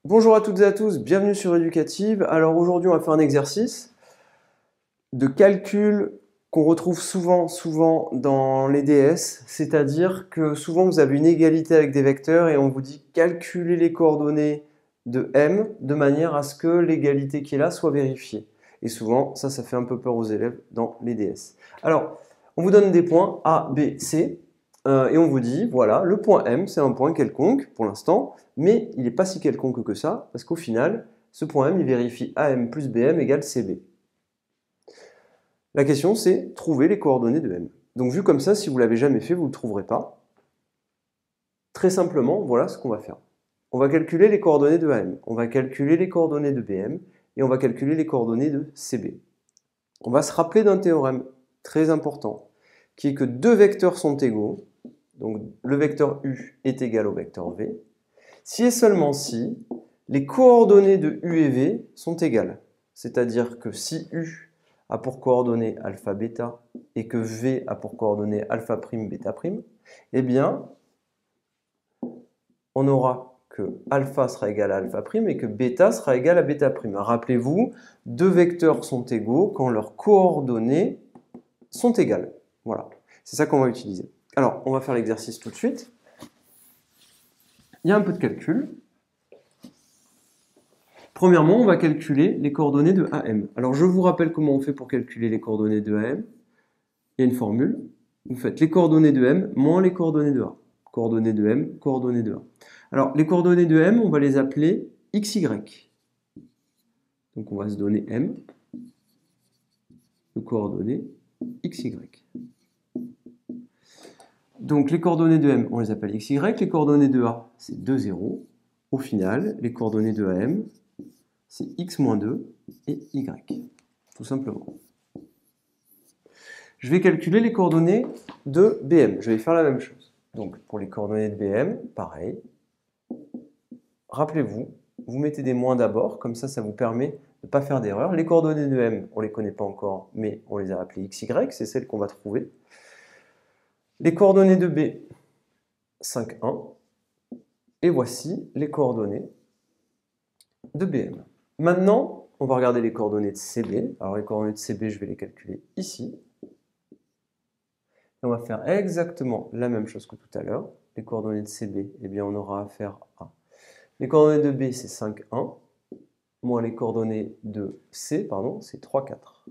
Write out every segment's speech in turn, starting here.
Bonjour à toutes et à tous, bienvenue sur Educative. Alors aujourd'hui, on va faire un exercice de calcul qu'on retrouve souvent dans les DS, c'est-à-dire que souvent vous avez une égalité avec des vecteurs et on vous dit calculer les coordonnées de M de manière à ce que l'égalité qui est là soit vérifiée. Et souvent, ça fait un peu peur aux élèves dans les DS. Alors, on vous donne des points A, B, C. Et on vous dit, voilà, le point M, c'est un point quelconque pour l'instant, mais il n'est pas si quelconque que ça, parce qu'au final, ce point M, il vérifie AM plus BM égale CB. La question, c'est trouver les coordonnées de M. Donc vu comme ça, si vous ne l'avez jamais fait, vous ne le trouverez pas. Très simplement, voilà ce qu'on va faire. On va calculer les coordonnées de AM, on va calculer les coordonnées de BM, et on va calculer les coordonnées de CB. On va se rappeler d'un théorème très important, qui est que deux vecteurs sont égaux. Donc le vecteur U est égal au vecteur V, si et seulement si les coordonnées de U et V sont égales. C'est-à-dire que si U a pour coordonnées alpha bêta et que V a pour coordonnées alpha prime bêta prime, eh bien on aura que alpha sera égal à alpha prime et que bêta sera égal à bêta prime. Rappelez-vous, deux vecteurs sont égaux quand leurs coordonnées sont égales. Voilà, c'est ça qu'on va utiliser. Alors, on va faire l'exercice tout de suite. Il y a un peu de calcul. Premièrement, on va calculer les coordonnées de AM. Alors, je vous rappelle comment on fait pour calculer les coordonnées de AM. Il y a une formule. Vous faites les coordonnées de M moins les coordonnées de A. Coordonnées de M, coordonnées de A. Alors, les coordonnées de M, on va les appeler XY. Donc, on va se donner M de coordonnées XY. Donc, les coordonnées de M, on les appelle XY. Les coordonnées de A, c'est 2, 0. Au final, les coordonnées de AM, c'est x-2 et y, tout simplement. Je vais calculer les coordonnées de BM. Je vais faire la même chose. Donc, pour les coordonnées de BM, pareil. Rappelez-vous, vous mettez des moins d'abord, comme ça vous permet de ne pas faire d'erreur. Les coordonnées de M, on ne les connaît pas encore, mais on les a appelées XY, c'est celles qu'on va trouver. Les coordonnées de B, 5, 1. Et voici les coordonnées de BM. Maintenant, on va regarder les coordonnées de CB. Alors les coordonnées de CB, je vais les calculer ici. Et on va faire exactement la même chose que tout à l'heure. Les coordonnées de CB, eh bien on aura affaire à... Les coordonnées de B, c'est 5, 1. Moins les coordonnées de C, pardon, c'est 3, 4.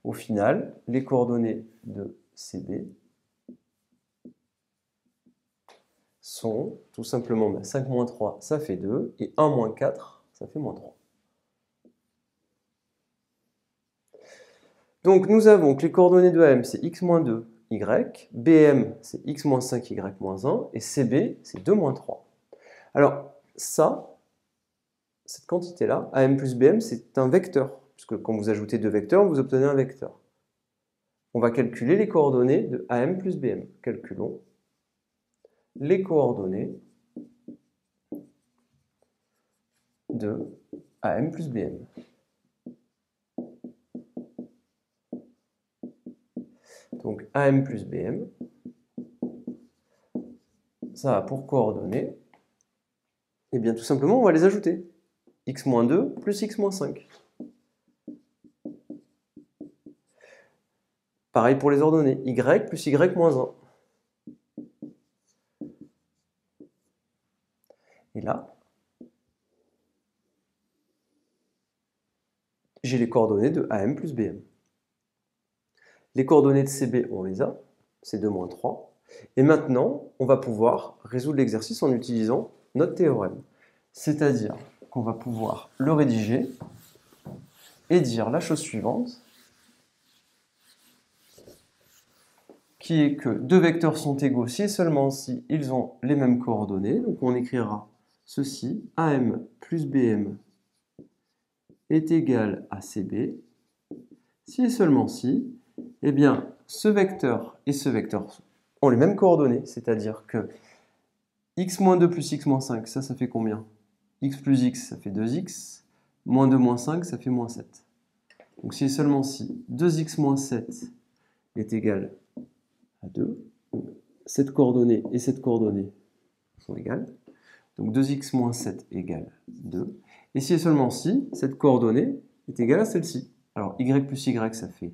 Au final, les coordonnées de CB sont tout simplement 5 moins 3, ça fait 2. Et 1 moins 4, ça fait moins 3. Donc nous avons que les coordonnées de AM, c'est x-2, y, BM, c'est x-5, y-1, et CB, c'est 2 moins 3. Alors ça, cette quantité-là, AM plus BM, c'est un vecteur, puisque quand vous ajoutez deux vecteurs, vous obtenez un vecteur. On va calculer les coordonnées de AM plus BM. Calculons les coordonnées de AM plus BM. Donc AM plus BM, ça a pour coordonnées, et bien tout simplement on va les ajouter. x-2 plus x-5. Pareil pour les ordonnées, y plus y-1. Et là, j'ai les coordonnées de AM plus BM. Les coordonnées de CB, on les a, c'est 2 moins 3. Et maintenant, on va pouvoir résoudre l'exercice en utilisant notre théorème. C'est-à-dire qu'on va pouvoir le rédiger et dire la chose suivante, qui est que deux vecteurs sont égaux si et seulement si ils ont les mêmes coordonnées. Donc on écrira ceci, AM plus BM est égal à CB, si et seulement si, eh bien, ce vecteur et ce vecteur ont les mêmes coordonnées, c'est-à-dire que x-2 plus x-5, ça fait combien? X plus x, ça fait 2x, moins 2 moins 5, ça fait moins 7. Donc si et seulement si 2x moins 7 est égal à 2, cette coordonnée et cette coordonnée sont égales. Donc 2x moins 7 égale 2. Et si et seulement si, cette coordonnée est égale à celle-ci. Alors y plus y, ça fait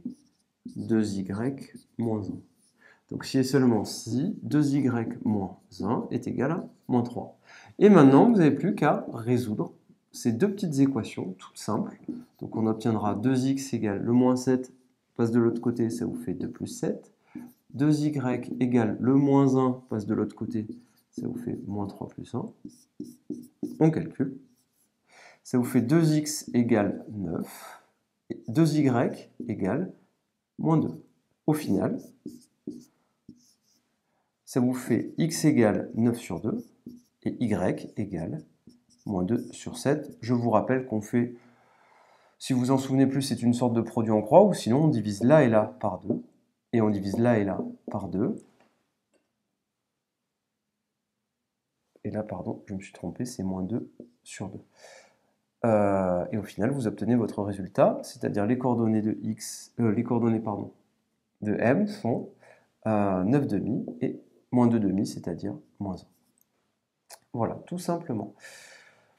2y moins 1. Donc si et seulement si, 2y moins 1 est égal à moins 3. Et maintenant, vous n'avez plus qu'à résoudre ces deux petites équations, toutes simples. Donc on obtiendra 2x égale le moins 7, passe de l'autre côté, ça vous fait 2 plus 7. 2y égale le moins 1, passe de l'autre côté, ça vous fait moins 3 plus 1. On calcule. Ça vous fait 2x égale 9. Et 2y égale moins 2. Au final, ça vous fait x égale 9 sur 2 et y égale moins 2 sur 7. Je vous rappelle qu'on fait, si vous en souvenez plus, c'est une sorte de produit en croix, ou sinon on divise là et là par 2, et on divise là et là par 2. Et là, pardon, je me suis trompé, c'est moins 2 sur 2. Et au final, vous obtenez votre résultat, c'est-à-dire les coordonnées de de m sont 9,5 et moins 2,5, c'est-à-dire moins 1. Voilà, tout simplement.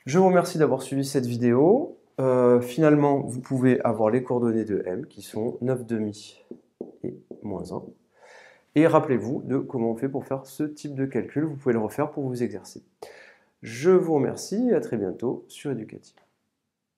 Je vous remercie d'avoir suivi cette vidéo. Finalement, vous pouvez avoir les coordonnées de m qui sont 9,5 et moins 1. Et rappelez-vous de comment on fait pour faire ce type de calcul. Vous pouvez le refaire pour vous exercer. Je vous remercie et à très bientôt sur Educative.